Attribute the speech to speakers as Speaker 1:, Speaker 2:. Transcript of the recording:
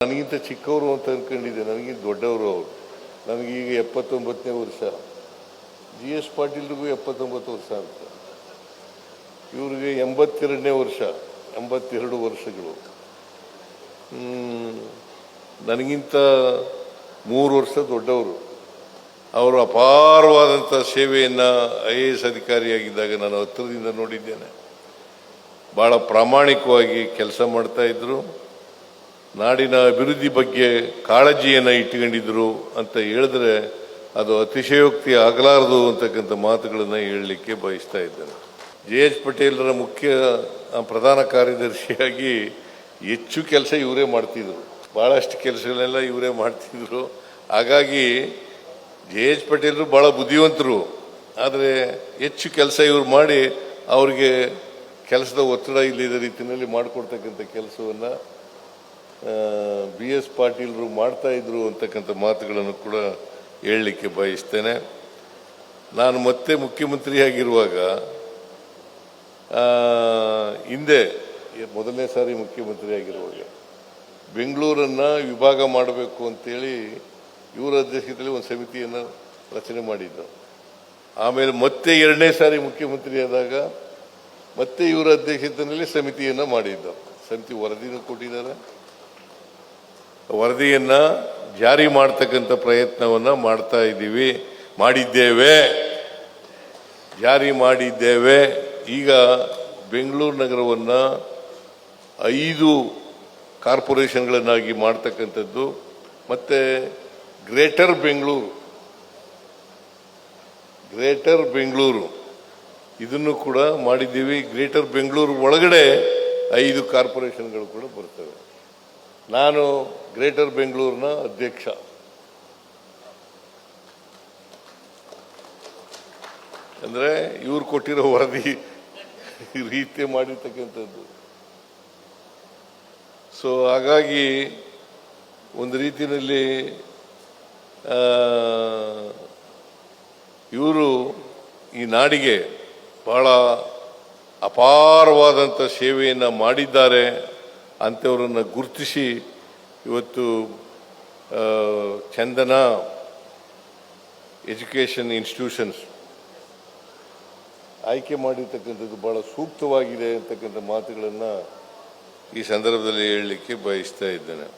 Speaker 1: ನನಗಿಂತ ಚಿಕ್ಕವರು ಅಂತ ಅನ್ಕೊಂಡಿದ್ದೆ, ನನಗಿಂತ ದೊಡ್ಡವರು ಅವರು. ನನಗೀಗ 79ನೇ ವರ್ಷ, GS ಪಾಟೀಲ್ರಿಗೂ 79 ವರ್ಷ ಅಂತ, ಇವ್ರಿಗೆ 82ನೇ ವರ್ಷ, 82 ವರ್ಷಗಳು. ನನಗಿಂತ 3 ವರ್ಷ ದೊಡ್ಡವರು. ಅವರು ಅಪಾರವಾದಂಥ ಸೇವೆಯನ್ನು IAS ಅಧಿಕಾರಿಯಾಗಿದ್ದಾಗ ನಾನು ಹತ್ತಿರದಿಂದ ನೋಡಿದ್ದೇನೆ. ಭಾಳ ಪ್ರಾಮಾಣಿಕವಾಗಿ ಕೆಲಸ ಮಾಡ್ತಾಯಿದ್ರು, ನಾಡಿನ ಅಭಿವೃದ್ಧಿ ಬಗ್ಗೆ ಕಾಳಜಿಯನ್ನು ಇಟ್ಟುಕೊಂಡಿದ್ರು ಅಂತ ಹೇಳಿದ್ರೆ ಅದು ಅತಿಶಯೋಕ್ತಿ ಆಗಲಾರದು ಅಂತಕ್ಕಂಥ ಮಾತುಗಳನ್ನು ಹೇಳಲಿಕ್ಕೆ ಬಯಸ್ತಾ ಇದ್ದೇನೆ. JH ಪಟೇಲರ ಪ್ರಧಾನ ಕಾರ್ಯದರ್ಶಿಯಾಗಿ ಹೆಚ್ಚು ಕೆಲಸ ಇವರೇ ಮಾಡ್ತಿದ್ರು, ಭಾಳಷ್ಟು ಕೆಲಸಗಳೆಲ್ಲ ಇವರೇ ಮಾಡ್ತಿದ್ರು. ಹಾಗಾಗಿ JH ಪಟೇಲರು ಭಾಳ ಬುದ್ಧಿವಂತರು, ಆದರೆ ಹೆಚ್ಚು ಕೆಲಸ ಇವರು ಮಾಡಿ ಅವರಿಗೆ ಕೆಲಸದ ಒತ್ತಡ ಇಲ್ಲದ ರೀತಿಯಲ್ಲಿ ಮಾಡಿಕೊಡ್ತಕ್ಕಂಥ ಕೆಲಸವನ್ನು BS ಪಾಟೀಲರು ಮಾಡ್ತಾ ಇದ್ರು ಅಂತಕ್ಕಂಥ ಮಾತುಗಳನ್ನು ಕೂಡ ಹೇಳಲಿಕ್ಕೆ ಬಯಸ್ತೇನೆ. ನಾನು ಮತ್ತೆ ಮುಖ್ಯಮಂತ್ರಿಯಾಗಿರುವಾಗ ಹಿಂದೆ ಮೊದಲನೇ ಸಾರಿ ಮುಖ್ಯಮಂತ್ರಿಯಾಗಿರುವಾಗ ಬೆಂಗಳೂರನ್ನು ವಿಭಾಗ ಮಾಡಬೇಕು ಅಂತೇಳಿ ಇವರ ಅಧ್ಯಕ್ಷತೆಯಲ್ಲಿ ಒಂದು ಸಮಿತಿಯನ್ನು ರಚನೆ ಮಾಡಿದ್ದು. ಆಮೇಲೆ ಮತ್ತೆ 2ನೇ ಸಾರಿ ಮುಖ್ಯಮಂತ್ರಿಯಾದಾಗ ಮತ್ತೆ ಇವರ ಅಧ್ಯಕ್ಷತೆಯಲ್ಲಿ ಸಮಿತಿಯನ್ನು ಮಾಡಿದ್ದು. ಸಮಿತಿ ವರದಿನೂ ಕೊಟ್ಟಿದ್ದಾರೆ. ವರದಿಯನ್ನು ಜಾರಿ ಮಾಡ್ತಕ್ಕಂಥ ಪ್ರಯತ್ನವನ್ನು ಮಾಡಿದ್ದೇವೆ. ಜಾರಿ ಮಾಡಿದ್ದೇವೆ. ಈಗ ಬೆಂಗಳೂರು ನಗರವನ್ನು 5 ಕಾರ್ಪೊರೇಷನ್ಗಳನ್ನಾಗಿ ಮಾಡ್ತಕ್ಕಂಥದ್ದು ಮತ್ತು ಗ್ರೇಟರ್ ಬೆಂಗಳೂರು ಇದನ್ನು ಕೂಡ ಮಾಡಿದ್ದೀವಿ. ಗ್ರೇಟರ್ ಬೆಂಗಳೂರು ಒಳಗಡೆ 5 ಕಾರ್ಪೊರೇಷನ್ಗಳು ಕೂಡ ಬರ್ತವೆ. ನಾನು ಗ್ರೇಟರ್ ಬೆಂಗಳೂರಿನ ಅಧ್ಯಕ್ಷ. ಅಂದರೆ ಇವ್ರು ಕೊಟ್ಟಿರೋ ವರದಿ ರೀತಿ ಮಾಡಿರ್ತಕ್ಕಂಥದ್ದು. ಸೊ ಹಾಗಾಗಿ ಒಂದು ರೀತಿಯಲ್ಲಿ ಇವರು ಈ ನಾಡಿಗೆ ಬಹಳ ಅಪಾರವಾದಂಥ ಸೇವೆಯನ್ನು ಮಾಡಿದ್ದಾರೆ. ಅಂಥವರನ್ನು ಗುರುತಿಸಿ ಇವತ್ತು ಚಂದನ ಎಜುಕೇಷನ್ ಇನ್ಸ್ಟಿಟ್ಯೂಷನ್ಸ್ ಆಯ್ಕೆ ಮಾಡಿರ್ತಕ್ಕಂಥದ್ದು ಭಾಳ ಸೂಕ್ತವಾಗಿದೆ ಅಂತಕ್ಕಂಥ ಮಾತುಗಳನ್ನು ಈ ಸಂದರ್ಭದಲ್ಲಿ ಹೇಳಲಿಕ್ಕೆ ಬಯಸ್ತಾ ಇದ್ದೇನೆ.